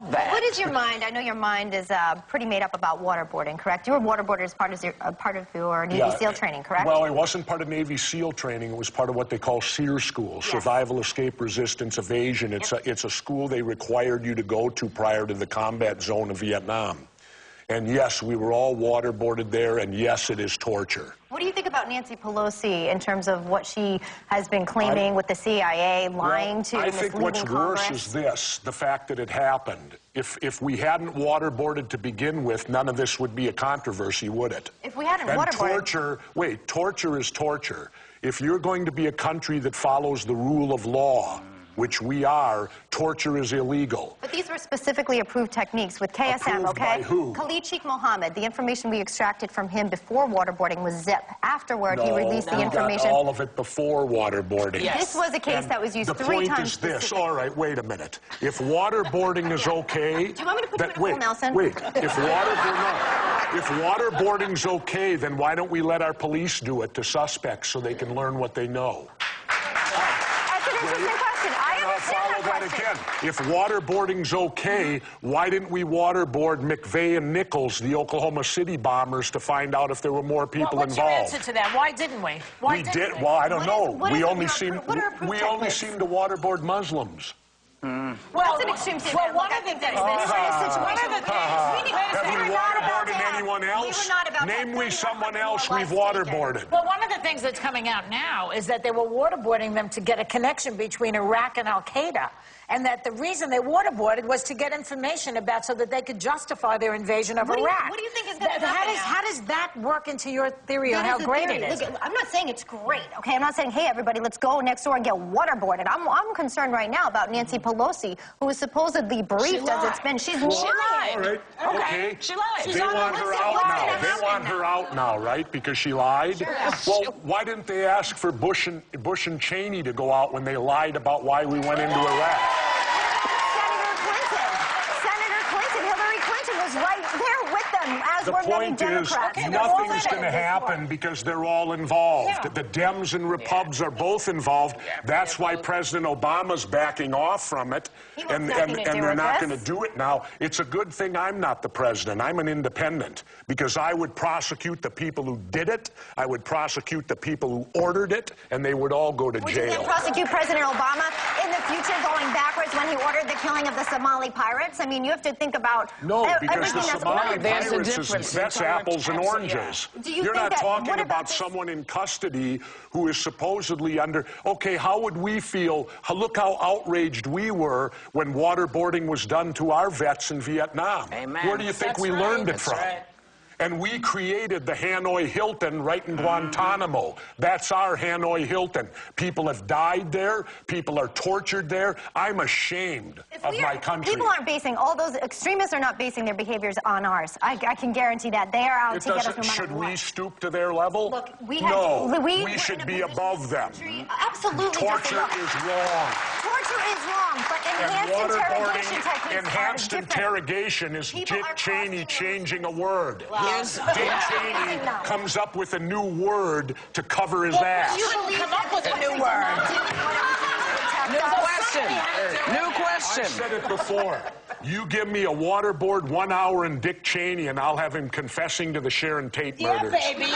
What is your mind? I know your mind is pretty made up about waterboarding, correct? You were waterboarder as part of your Navy SEAL training, correct? Well, it wasn't part of Navy SEAL training. It was part of what they call SEER school, Survival, Escape, Resistance, Evasion. It's a school they required you to go to prior to the combat zone of Vietnam. And yes, we were all waterboarded there, and yes, it is torture. What do you think about Nancy Pelosi in terms of what she has been claiming with the CIA, lying to, I think what's worse is this, the fact that it happened. If we hadn't waterboarded to begin with, none of this would be a controversy, would it? If we hadn't waterboarded... torture is torture. If you're going to be a country that follows the rule of law, which we are, torture is illegal. But these were specifically approved techniques with KSM, approved okay? By who? Khalid Sheikh Mohammed, the information we extracted from him before waterboarding was zip. Afterward, he released the information. Got all of it before waterboarding. Yes. This was a case that was used 3 times. The point is this. All right, wait a minute. If waterboarding is okay... Do you want me to put you in a pool, Nelson? Wait, if waterboarding's okay, then why don't we let our police do it to suspects so they can learn what they know? That's an interesting question. I'll follow that again. If waterboarding's okay, why didn't we waterboard McVeigh and Nichols, the Oklahoma City bombers, to find out if there were more people involved? What's your answer to that? Why didn't we? We did. Well, I don't know. We only seem to waterboard Muslims. Well, that's an extreme statement. One of the things have we waterboarded anyone else? Name me someone else we've waterboarded. Well, one of the things that's coming out now is that they were waterboarding them to get a connection between Iraq and Al-Qaeda, and that the reason they waterboarded was to get information about so that they could justify their invasion of Iraq. What do you think is going to happen? How does that work into your theory of how great it is? Look, I'm not saying it's great, okay? I'm not saying, hey, everybody, let's go next door and get waterboarded. I'm concerned right now about Nancy Pelosi, who is supposedly briefed as it's been. She's lying. All right, okay. She lied. They want her out now. They want her out now, right? Because she lied? Sure. Well, why didn't they ask for Bush and Cheney to go out when they lied about why we went into Iraq? Right there with them, as the were many point Democrats. is, nothing is going to happen because they're all involved. Yeah. The Dems and Repubs are both involved. That's why President Obama's backing off from it, and they're not going to do it now. It's a good thing I'm not the president. I'm an independent, because I would prosecute the people who did it, I would prosecute the people who ordered it, and they would all go to jail. Would you then prosecute President Obama in the future going backwards when he ordered the killing of the Somali pirates? I mean, you have to think about... No, because the Somali pirates, that's apples and oranges. You're not talking about someone in custody who is supposedly under... Okay, how would we feel? Look how outraged we were when waterboarding was done to our vets in Vietnam. Amen. Where do you think we learned it from? And we created the Hanoi Hilton right in Guantanamo. That's our Hanoi Hilton. People have died there. People are tortured there. I'm ashamed of my country. People aren't basing, all those extremists are not basing their behaviors on ours. I can guarantee that. They are out to get us no matter Should what. we stoop to their level? Look, we should be above them. Absolutely. Torture is wrong. Torture is wrong, but enhanced interrogation is Dick Cheney changing a word. Dick Cheney comes up with a new word to cover his ass. You come up with a new word. New question. I've said it before. You give me a waterboard 1 hour in Dick Cheney, and I'll have him confessing to the Sharon Tate murders. Yeah, baby.